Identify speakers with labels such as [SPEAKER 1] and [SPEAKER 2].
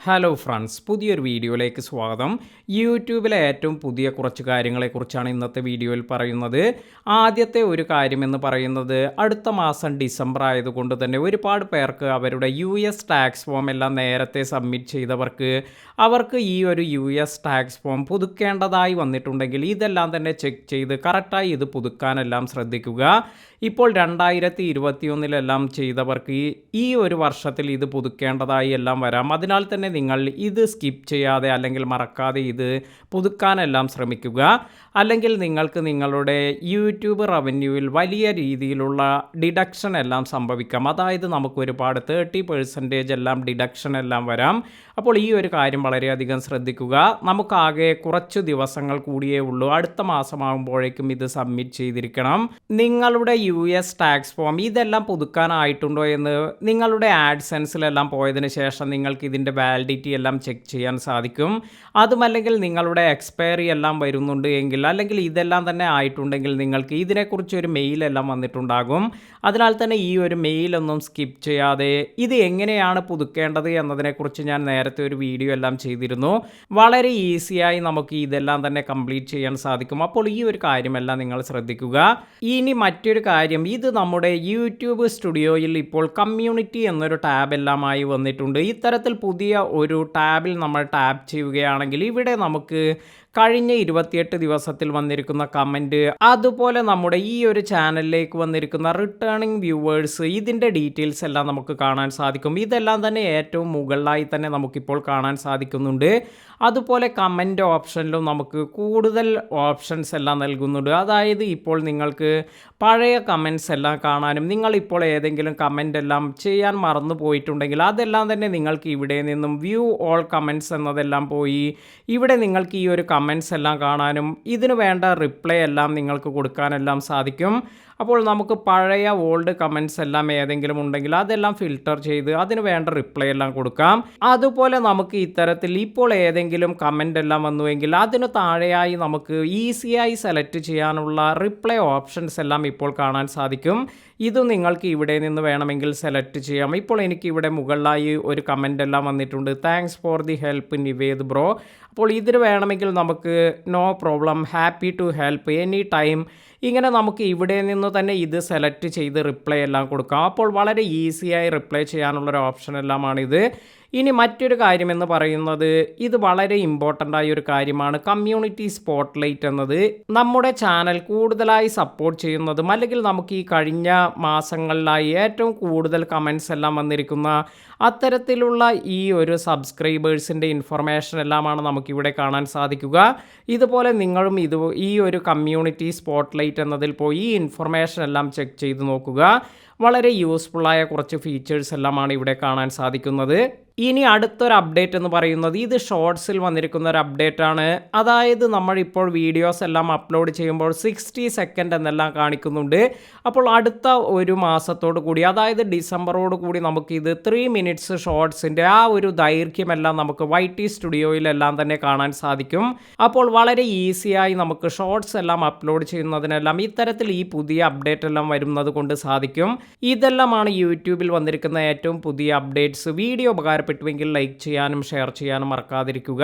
[SPEAKER 1] Hello friends, പുതിയൊരു വീഡിയോയിലേക്ക് സ്വാഗതം. യൂട്യൂബിലെ ഏറ്റവും പുതിയ കുറച്ച് കാര്യങ്ങളെക്കുറിച്ചാണ് ഇന്നത്തെ വീഡിയോയിൽ പറയുന്നത്. ആദ്യത്തെ ഒരു കാര്യമെന്ന് പറയുന്നത്, അടുത്ത മാസം ഡിസംബർ ആയതുകൊണ്ട് തന്നെ ഒരുപാട് പേർക്ക് അവരുടെ US ടാക്സ് ഫോം എല്ലാം നേരത്തെ സബ്മിറ്റ് ചെയ്തവർക്ക് അവർക്ക് ഈ ഒരു US ടാക്സ് ഫോം പുതുക്കേണ്ടതായി വന്നിട്ടുണ്ടെങ്കിൽ ഇതെല്ലാം തന്നെ ചെക്ക് ചെയ്ത് കറക്റ്റായി ഇത് പുതുക്കാനെല്ലാം ശ്രദ്ധിക്കുക. ഇപ്പോൾ 2021 ചെയ്തവർക്ക് ഈ ഒരു വർഷത്തിൽ ഇത് പുതുക്കേണ്ടതായി എല്ലാം വരാം. അതിനാൽ തന്നെ നിങ്ങൾ ഇത് സ്കിപ്പ് ചെയ്യാതെ അല്ലെങ്കിൽ മറക്കാതെ ഇത് പുതുക്കാനെല്ലാം ശ്രമിക്കുക. അല്ലെങ്കിൽ നിങ്ങൾക്ക് നിങ്ങളുടെ യൂട്യൂബ് റവന്യൂവിൽ വലിയ രീതിയിലുള്ള ഡിഡക്ഷൻ എല്ലാം സംഭവിക്കാം. അതായത് നമുക്ക് ഒരുപാട് 30% എല്ലാം ഡിഡക്ഷൻ എല്ലാം വരാം. അപ്പോൾ ഈ ഒരു കാര്യം വളരെയധികം ശ്രദ്ധിക്കുക. നമുക്കാകെ കുറച്ച് ദിവസങ്ങൾ കൂടിയേ ഉള്ളൂ. അടുത്ത മാസമാകുമ്പോഴേക്കും ഇത് സബ്മിറ്റ് ചെയ്തിരിക്കണം. നിങ്ങളുടെ US ടാക്സ് ഫോം ഇതെല്ലാം പുതുക്കാനായിട്ടുണ്ടോ എന്ന് നിങ്ങളുടെ ആഡ്സെൻസിലെല്ലാം പോയതിന് ശേഷം നിങ്ങൾക്ക് ഇതിൻ്റെ വാലിഡിറ്റി എല്ലാം ചെക്ക് ചെയ്യാൻ സാധിക്കും. അതുമല്ലെങ്കിൽ നിങ്ങളുടെ എക്സ്പയറി എല്ലാം വരുന്നുണ്ട് എങ്കിൽ അല്ലെങ്കിൽ ഇതെല്ലാം തന്നെ ആയിട്ടുണ്ടെങ്കിൽ നിങ്ങൾക്ക് ഇതിനെക്കുറിച്ചൊരു മെയിലെല്ലാം വന്നിട്ടുണ്ടാകും. അതിനാൽ തന്നെ ഈ ഒരു മെയിലൊന്നും സ്കിപ്പ് ചെയ്യാതെ ഇത് എങ്ങനെയാണ് പുതുക്കേണ്ടത് എന്നതിനെക്കുറിച്ച് ഞാൻ നേരത്തെ ഒരു വീഡിയോ എല്ലാം ചെയ്തിരുന്നു. വളരെ ഈസിയായി നമുക്ക് ഇതെല്ലാം തന്നെ കംപ്ലീറ്റ് ചെയ്യാൻ സാധിക്കും. അപ്പോൾ ഈ ഒരു കാര്യമെല്ലാം നിങ്ങൾ ശ്രദ്ധിക്കുക. ഇനി മറ്റൊരു കാര്യം, ഇത് നമ്മുടെ യൂട്യൂബ് സ്റ്റുഡിയോയിൽ ഇപ്പോൾ കമ്മ്യൂണിറ്റി എന്നൊരു ടാബ് എല്ലാമായി വന്നിട്ടുണ്ട്. ഇത്തരത്തിൽ പുതിയ ഒരു ടാബിൽ നമ്മൾ ടാപ്പ് ചെയ്യുകയാണെങ്കിൽ ഇവിടെ നമുക്ക് കഴിഞ്ഞ 28 ദിവസത്തിൽ വന്നിരിക്കുന്ന കമൻറ്റ്, അതുപോലെ നമ്മുടെ ഈ ഒരു ചാനലിലേക്ക് വന്നിരിക്കുന്ന റിട്ടേണിംഗ് വ്യൂവേഴ്സ്, ഇതിൻ്റെ ഡീറ്റെയിൽസ് എല്ലാം നമുക്ക് കാണാൻ സാധിക്കും. ഇതെല്ലാം തന്നെ ഏറ്റവും മുകളിലായി തന്നെ നമുക്കിപ്പോൾ കാണാൻ സാധിക്കുന്നുണ്ട്. അതുപോലെ കമൻറ്റ് ഓപ്ഷനിലും നമുക്ക് കൂടുതൽ ഓപ്ഷൻസ് എല്ലാം നൽകുന്നുണ്ട്. അതായത് ഇപ്പോൾ നിങ്ങൾക്ക് പഴയ കമൻറ്റ്സ് എല്ലാം കാണാനും നിങ്ങളിപ്പോൾ ഏതെങ്കിലും കമൻ്റ് എല്ലാം ചെയ്യാൻ മറന്നു പോയിട്ടുണ്ടെങ്കിൽ അതെല്ലാം തന്നെ നിങ്ങൾക്ക് ഇവിടെ നിന്നും വ്യൂ ഓൾ കമൻറ്റ്സ് എന്നതെല്ലാം പോയി ഇവിടെ നിങ്ങൾക്ക് ഈ ഒരു കമൻറ്റ്സ് എല്ലാം കാണാനും ഇതിന് വേണ്ട റിപ്ലൈ എല്ലാം നിങ്ങൾക്ക് കൊടുക്കാനെല്ലാം സാധിക്കും. അപ്പോൾ നമുക്ക് പഴയ ഓൾഡ് കമൻറ്റ്സ് എല്ലാം ഏതെങ്കിലും ഉണ്ടെങ്കിൽ അതെല്ലാം ഫിൽട്ടർ ചെയ്ത് അതിന് വേണ്ട റിപ്ലൈ എല്ലാം കൊടുക്കാം. അതുപോലെ നമുക്ക് ഇത്തരത്തിൽ ഇപ്പോൾ ഏതെങ്കിലും കമൻ്റ് എല്ലാം വന്നുവെങ്കിൽ അതിന് താഴെയായി നമുക്ക് ഈസിയായി സെലക്ട് ചെയ്യാനുള്ള റിപ്ലൈ ഓപ്ഷൻസ് എല്ലാം ഇപ്പോൾ കാണാൻ സാധിക്കും. ഇത് നിങ്ങൾക്ക് ഇവിടെ നിന്ന് വേണമെങ്കിൽ സെലക്ട് ചെയ്യാം. ഇപ്പോൾ എനിക്ക് ഇവിടെ മുകളിലായി ഒരു കമൻ്റ് എല്ലാം വന്നിട്ടുണ്ട്, thanks for the help Nived bro. അപ്പോൾ ഇതിന് വേണമെങ്കിൽ നമുക്ക് no problem, happy to help, any time, ഇങ്ങനെ നമുക്ക് ഇവിടെ നിന്ന് തന്നെ ഇത് സെലക്ട് ചെയ്ത് റിപ്ലൈ എല്ലാം കൊടുക്കാം. അപ്പോൾ വളരെ ഈസിയായി റിപ്ലൈ ചെയ്യാനുള്ളൊരു ഓപ്ഷൻ എല്ലാമാണിത്. ഇനി മറ്റൊരു കാര്യമെന്ന് പറയുന്നത്, ഇത് വളരെ ഇമ്പോർട്ടൻ്റ് ആയ ഒരു കാര്യമാണ്. കമ്മ്യൂണിറ്റി സ്പോട്ട്ലൈറ്റ് എന്നത് നമ്മുടെ ചാനൽ കൂടുതലായി സപ്പോർട്ട് ചെയ്യുന്നതും അല്ലെങ്കിൽ നമുക്ക് ഈ കഴിഞ്ഞ മാസങ്ങളിലായി ഏറ്റവും കൂടുതൽ കമൻറ്റ്സ് എല്ലാം വന്നിരിക്കുന്ന അത്തരത്തിലുള്ള ഈ ഒരു സബ്സ്ക്രൈബേഴ്സിൻ്റെ ഇൻഫർമേഷൻ എല്ലാമാണ് നമുക്കിവിടെ കാണാൻ സാധിക്കുക. ഇതുപോലെ നിങ്ങളും ഈ ഒരു കമ്മ്യൂണിറ്റി സ്പോട്ട്ലൈറ്റ് എന്നതിൽ പോയി ഈ ഇൻഫർമേഷൻ എല്ലാം ചെക്ക് ചെയ്ത് നോക്കുക. വളരെ യൂസ്ഫുള്ളായ കുറച്ച് ഫീച്ചേഴ്സ് എല്ലാമാണ് ഇവിടെ കാണാൻ സാധിക്കുന്നത്. ഇനി അടുത്തൊരു അപ്ഡേറ്റ് എന്ന് പറയുന്നത്, ഇത് ഷോർട്സിൽ വന്നിരിക്കുന്ന ഒരു അപ്ഡേറ്റ് ആണ്. അതായത് നമ്മളിപ്പോൾ വീഡിയോസ് എല്ലാം അപ്ലോഡ് ചെയ്യുമ്പോൾ 60 സെക്കൻഡ് എന്നെല്ലാം കാണിക്കുന്നുണ്ട്. അപ്പോൾ അടുത്ത ഒരു മാസത്തോടു കൂടി, അതായത് ഡിസംബറോട് കൂടി നമുക്കിത് 3 മിനിറ്റ്സ് ഷോർട്സിൻ്റെ ആ ഒരു ദൈർഘ്യമെല്ലാം നമുക്ക് YT സ്റ്റുഡിയോയിലെല്ലാം തന്നെ കാണാൻ സാധിക്കും. അപ്പോൾ വളരെ ഈസിയായി നമുക്ക് ഷോർട്സ് എല്ലാം അപ്ലോഡ് ചെയ്യുന്നതിനെല്ലാം ഇത്തരത്തിൽ ഈ പുതിയ അപ്ഡേറ്റ് എല്ലാം വരുന്നത് കൊണ്ട് സാധിക്കും. ഇതെല്ലാമാണ് യൂട്യൂബിൽ വന്നിരിക്കുന്ന ഏറ്റവും പുതിയ അപ്ഡേറ്റ്സ്. വീഡിയോ ഉപകാരപ്പെട്ടുവെങ്കിൽ ലൈക്ക് ചെയ്യാനും ഷെയർ ചെയ്യാനും മറക്കാതിരിക്കുക.